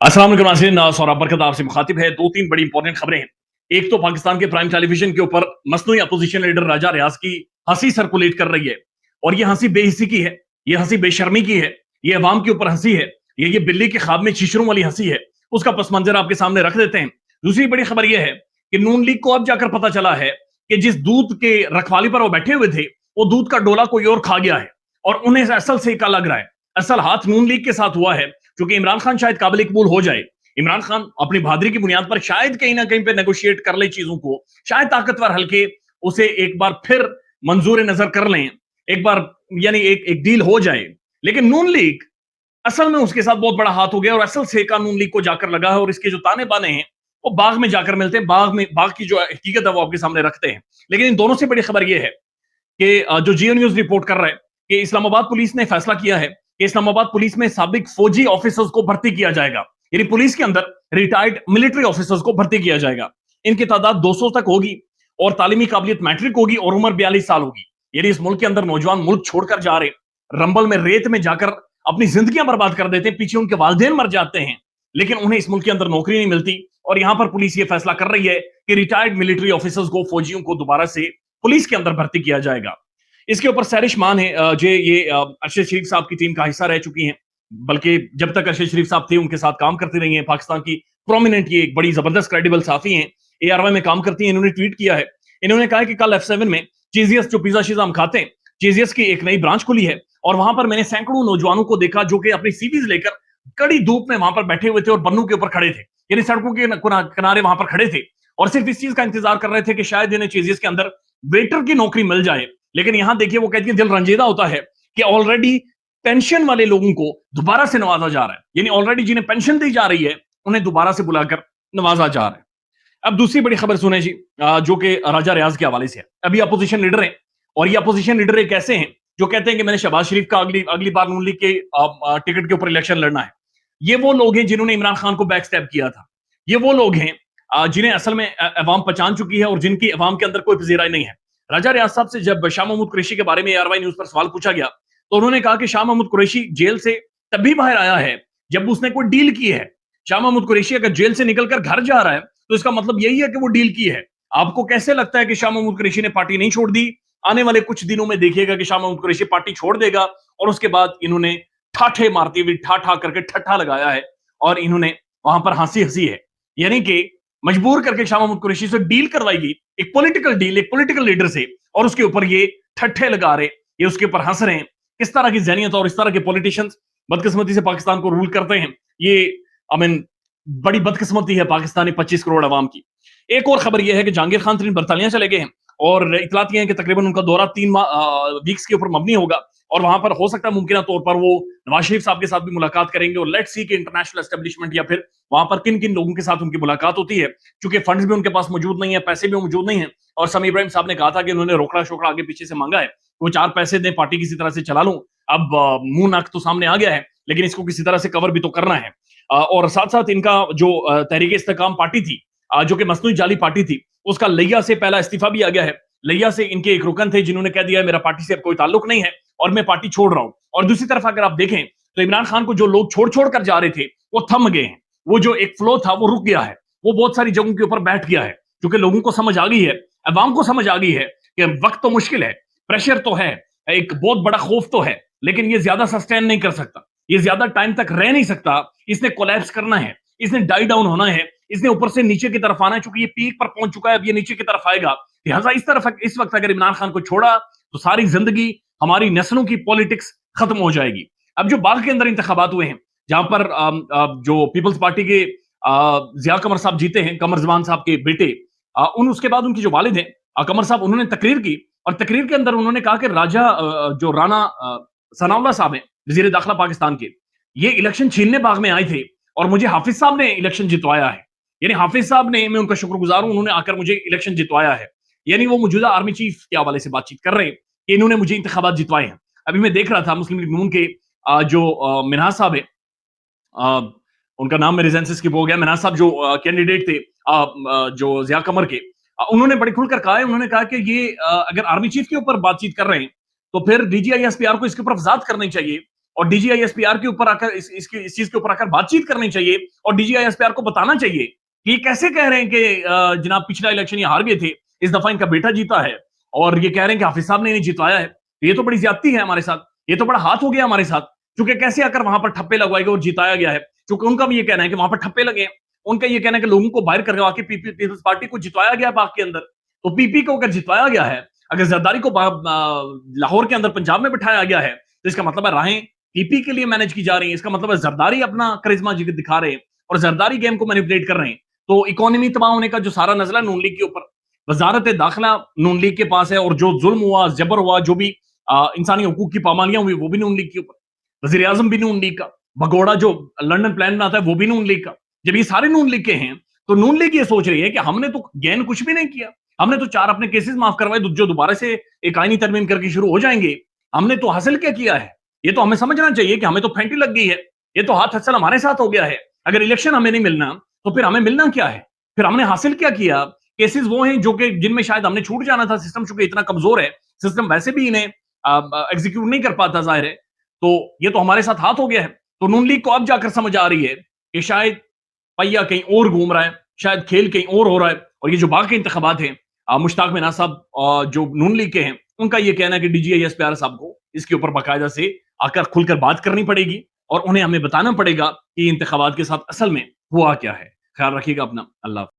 अस्सलाम वालेकुम नाज़रीन, सौरभ बरकत आपसे मुखातिब है। दो तीन बड़ी इंपॉर्टेंट खबरें हैं। एक तो पाकिस्तान के प्राइम टेलीविजन के ऊपर मसनूई अपोजिशन लीडर राजा रियाज की हंसी सर्कुलेट कर रही है, और ये हंसी बेहिसी की है, ये हंसी बेशर्मी की है, ये अवाम के ऊपर हंसी है, ये बिल्ली के ख्वाब में शीशरों वाली हंसी है। उसका पस मंजर आपके सामने रख देते हैं। दूसरी बड़ी खबर यह है कि नून लीग को अब जाकर पता चला है कि जिस दूध के रखवाली पर वो बैठे हुए थे, वो दूध का डोला कोई और खा गया है, और उन्हें असल से का लग रहा है। असल हाथ नून लीग के साथ हुआ है, क्योंकि इमरान खान शायद काबिल कबूल हो जाए। इमरान खान अपनी बहादुरी की बुनियाद पर शायद कहीं ना कहीं पे नेगोशिएट कर ले चीजों को, शायद ताकतवर हल्के उसे एक बार फिर मंजूर नजर कर लें, एक बार यानी एक डील हो जाए। लेकिन नून लीग असल में उसके साथ बहुत बड़ा हाथ हो गया, और असल सेका नून लीग को जाकर लगा है, और इसके जो ताने बाने हैं वो बाग में जाकर मिलते हैं। बाग की जो हकीकत है वो आपके सामने रखते हैं। लेकिन इन दोनों से बड़ी खबर यह है कि जो जियो न्यूज रिपोर्ट कर रहा है कि इस्लामाबाद पुलिस ने फैसला किया है कि इस्लामाबाद पुलिस में साबिक फौजी ऑफिसर्स को भर्ती किया जाएगा, यानी पुलिस के अंदर रिटायर्ड मिलिट्री ऑफिसर्स को भर्ती किया जाएगा। इनकी तादाद 200 तक होगी, और तालीमी काबिलियत मैट्रिक होगी, और उम्र 42 साल होगी। यानी इस मुल्क के अंदर नौजवान मुल्क छोड़कर जा रहे, रंबल में रेत में जाकर अपनी जिंदगियां बर्बाद कर देते हैं, पीछे उनके वालिदैन मर जाते हैं, लेकिन उन्हें इस मुल्क के अंदर नौकरी नहीं मिलती। और यहां पर पुलिस ये फैसला कर रही है कि रिटायर्ड मिलिट्री ऑफिसर्स को, फौजियों को दोबारा से पुलिस के अंदर भर्ती किया जाएगा। इसके ऊपर सैरिश मान है, ये अरशद शरीफ साहब की टीम का हिस्सा रह चुकी हैं, बल्कि जब तक अरशद शरीफ साहब थे उनके साथ काम करती रही हैं। पाकिस्तान की प्रोमिनेंट, ये एक बड़ी जबरदस्त क्रेडिबल साफी हैं, ARY में काम करती हैं। इन्होंने ट्वीट किया है, इन्होंने कहा कि कल F7 में चीजियस, जो पिज्जा शिजा हम खाते हैं, चीजियस की एक नई ब्रांच खुली है, और वहां पर मैंने सैकड़ों नौजवानों को देखा जो कि अपनी सीवीज लेकर कड़ी धूप में वहां पर बैठे हुए थे और बन्नों के ऊपर खड़े थे, यानी सड़कों के किनारे वहां पर खड़े थे, और सिर्फ इस चीज का इंतजार कर रहे थे कि शायद इन्हें चीजियस के अंदर वेटर की नौकरी मिल जाए। लेकिन यहां देखिए, वो कहती है दिल रंजीदा होता है कि ऑलरेडी पेंशन वाले लोगों को दोबारा से नवाजा जा रहा है, यानी ऑलरेडी जिन्हें पेंशन दी जा रही है उन्हें दोबारा से बुलाकर नवाजा जा रहा है। अब दूसरी बड़ी खबर सुने जी, जो कि राजा रियाज के हवाले से है। अभी अपोजिशन लीडर है, और ये अपोजिशन लीडर एक ऐसे हैं जो कहते हैं कि मैंने शहबाज शरीफ का अगली बार नून लीग के टिकट के ऊपर इलेक्शन लड़ना है। ये वो लोग हैं जिन्होंने इमरान खान को बैक स्टैप किया था। ये वो लोग हैं जिन्हें असल में अवाम पहचान चुकी है, और जिनकी अवाम के अंदर कोई पजीराई नहीं है। राजा रियाज साहब से जब शाह महमूद कुरैशी के बारे में ARY न्यूज पर सवाल पूछा गया, तो उन्होंने कहा कि शाह महमूद कुरैशी जेल से तभी बाहर आया है जब उसने कोई डील की है। शाह महमूद कुरैशी अगर जेल से निकलकर घर जा रहा है तो इसका मतलब यही है कि वो डील की है। आपको कैसे लगता है कि शाह महमूद कुरैशी ने पार्टी नहीं छोड़ दी? आने वाले कुछ दिनों में देखिएगा कि शाह महमूद कुरैशी पार्टी छोड़ देगा, और उसके बाद इन्होंने ठाठे मारती हुई ठा ठा करके ठट्ठा लगाया है, और इन्होंने वहां पर हंसी हंसी है, यानी कि मजबूर करके शाह महमूद कुरैशी से डील करवाई गई, एक पॉलिटिकल डील, एक पॉलिटिकल लीडर से, और उसके ऊपर ये ठट्ठे लगा रहे, ये उसके ऊपर हंस रहे हैं। किस तरह की ज़हनियत और इस तरह के पॉलिटिशियंस बदकिस्मती से पाकिस्तान को रूल करते हैं, ये आई मीन बड़ी बदकिस्मती है पाकिस्तानी 25 करोड़ अवाम की। एक और खबर यह है कि जहांगीर खान तरीन बरतानिया चले गए हैं, और इतलात ये है कि तकरीबन उनका दौरा 3 वीक्स के ऊपर मबनी होगा, और वहां पर हो सकता है मुमकिन तौर पर वो नवाज शरीफ साहब के साथ भी मुलाकात करेंगे, और लेट्स सी कि इंटरनेशनल एस्टेब्लिशमेंट या फिर वहां पर किन किन लोगों के साथ उनकी मुलाकात होती है, क्योंकि फंड्स भी उनके पास मौजूद नहीं है, पैसे भी मौजूद नहीं है। और समी इब्राहिम साहब ने कहा था कि उन्होंने रोकड़ा शोकड़ा आगे पीछे से मांगा है, वो 4 पैसे दें, पार्टी किसी तरह से चला लूं। अब मुंह नाक तो सामने आ गया है, लेकिन इसको किसी तरह से कवर भी तो करना है। और साथ साथ इनका जो तहरीक इस्तेकाम पार्टी थी, जो कि मसनूई जाली पार्टी थी, उसका लिया से पहला इस्तीफा भी आ गया है। लिया से इनके एक रुकन थे जिन्होंने कह दिया मेरा पार्टी से अब कोई ताल्लुक नहीं है, और मैं पार्टी छोड़ रहा हूं। और दूसरी तरफ अगर आप देखें तो इमरान खान को जो लोग छोड़ छोड़ कर जा रहे थे वो थम गए हैं, वो जो एक फ्लो था वो रुक गया है, वो बहुत सारी जगहों के ऊपर बैठ गया है, क्योंकि लोगों को समझ आ गई है, अवाम को समझ आ गई है कि वक्त तो मुश्किल है, प्रेशर तो है, एक बहुत बड़ा खौफ तो है, लेकिन ये ज्यादा सस्टेन नहीं कर सकता, ये ज्यादा टाइम तक रह नहीं सकता, इसने कोलैप्स करना है, इसने डाई डाउन होना है, इसने ऊपर से नीचे की तरफ आना है, चूंकि ये पीक पर पहुंच चुका है, अब ये नीचे की तरफ आएगा। लिहाजा इस वक्त अगर इमरान खान को छोड़ा तो सारी जिंदगी हमारी नस्लों की पॉलिटिक्स खत्म हो जाएगी। अब जो बाग के अंदर इंतखाबात हुए हैं, जहां पर जो पीपल्स पार्टी के जिया कमर साहब जीते हैं, कमर जमान साहब के बेटे, उसके बाद उनकी जो वालिद हैं कमर साहब, उन्होंने तकरीर की, और तकरीर के अंदर उन्होंने कहा कि जो राना सनाउल्लाह साहब हैं, वजीर दाखिला पाकिस्तान के, ये इलेक्शन छीनने बाग में आए थे, और मुझे हाफिज साहब ने इलेक्शन जितवाया है, यानी हाफिज साहब ने, मैं उनका शुक्रगुजार हूं, उन्होंने आकर मुझे इलेक्शन जितवाया है। यानी वो मौजूदा आर्मी चीफ के हवाले से बातचीत कर रहे हैं कि इन्होंने मुझे इंतखाबात जितवाए हैं। अभी मैं देख रहा था मुस्लिम लीग नून के जो मिनहाज साहब है, उनका नाम मेरे ज़हन से स्किप हो गया, मिनहाज साहब जो कैंडिडेट थे जो जिया कमर के, उन्होंने बड़ी खुलकर कहा है, उन्होंने कहा कि ये अगर आर्मी चीफ के ऊपर बातचीत कर रहे हैं तो फिर DGI SPR को इसके ऊपर वजाहत करनी चाहिए اور D G I S P R کے اوپر آ کر اس چیز کے اوپر آ کر بات چیت کرنی چاہیے اور D G I S P R کو بتانا چاہیے کہ یہ کیسے کہہ رہے ہیں کہ جناب پچھلا الیکشن یہ ہار گئے تھے, اس دفعہ ان کا بیٹا جیتا ہے اور یہ کہہ رہے ہیں کہ حافظ صاحب نے انہیں جتوایا ہے. یہ تو بڑی زیادتی ہے ہمارے ساتھ, یہ تو بڑا ہاتھ ہو گیا ہمارے ساتھ, کیونکہ کیسے آ کر وہاں پر ٹھپے لگوائے گئے اور جتایا گیا ہے. کیونکہ ان کا بھی یہ کہنا ہے کہ وہاں پر ٹھپے لگے ہیں, ان کا یہ کہنا ہے کہ لوگوں کو باہر کروا کے پیپلز پارٹی کو جتوایا گیا پاک کے اندر. تو پی پی کو اگر جتوایا گیا ہے, اگر زرداری کو لاہور کے اندر پنجاب میں بٹھایا گیا ہے, تو اس کا مطلب ہے راہیں پی پی کے لیے مینج کی جا رہی ہیں. اس کا مطلب ہے زرداری اپنا کرزما دکھا رہے ہیں اور زرداری گیم کو مینیپولیٹ کر رہے ہیں. تو اکانومی تباہ ہونے کا جو سارا نزلہ نون لیگ کے اوپر, وزارت داخلہ نون لیگ کے پاس ہے, اور جو ظلم ہوا, جبر ہوا, جو بھی انسانی حقوق کی پامالیاں ہوئی, وہ بھی نون لیگ کے اوپر. وزیر اعظم بھی نون لیگ کا, بھگوڑا جو لنڈن پلان بناتا ہے وہ بھی نون لیگ کا. جب یہ سارے نون لیگ کے ہیں تو نون لیگ یہ سوچ رہی ہے کہ ہم نے تو گین کچھ بھی نہیں کیا, ہم نے تو 4 اپنے کیسز معاف کروائے جو دوبارہ سے ایک آئینی ترمیم کر کے شروع ہو جائیں گے. ہم نے تو حاصل کیا کیا ہے؟ یہ تو ہمیں سمجھنا چاہیے کہ ہمیں تو پھینٹی لگ گئی ہے, یہ تو ہاتھ حاصل ہمارے ساتھ ہو گیا ہے. اگر الیکشن ہمیں نہیں ملنا تو پھر ہمیں ملنا کیا ہے؟ پھر ہم نے حاصل کیا کیا؟ کیسز وہ ہیں جو کہ جن میں شاید ہم نے چھوٹ جانا تھا. سسٹم چونکہ اتنا کمزور ہے, سسٹم ویسے بھی انہیں ایگزیکیوٹ نہیں کر پاتا ظاہر ہے, تو یہ تو ہمارے ساتھ ہاتھ ہو گیا ہے. تو نون لیگ کو اب جا کر سمجھ آ رہی ہے کہ شاید پہیا کہیں اور گھوم رہا ہے, شاید کھیل کہیں اور ہو رہا ہے. اور یہ جو باقی انتخابات ہیں, مشتاق منا صاحب جو نون لیگ کے ہیں, ان کا یہ کہنا ہے کہ D G I S P R صاحب کو اس کے اوپر باقاعدہ سے آ کر کھل کر بات کرنی پڑے گی اور انہیں ہمیں بتانا پڑے گا کہ انتخابات کے ساتھ اصل میں ہوا کیا ہے. خیال رکھیے گا اپنا. اللہ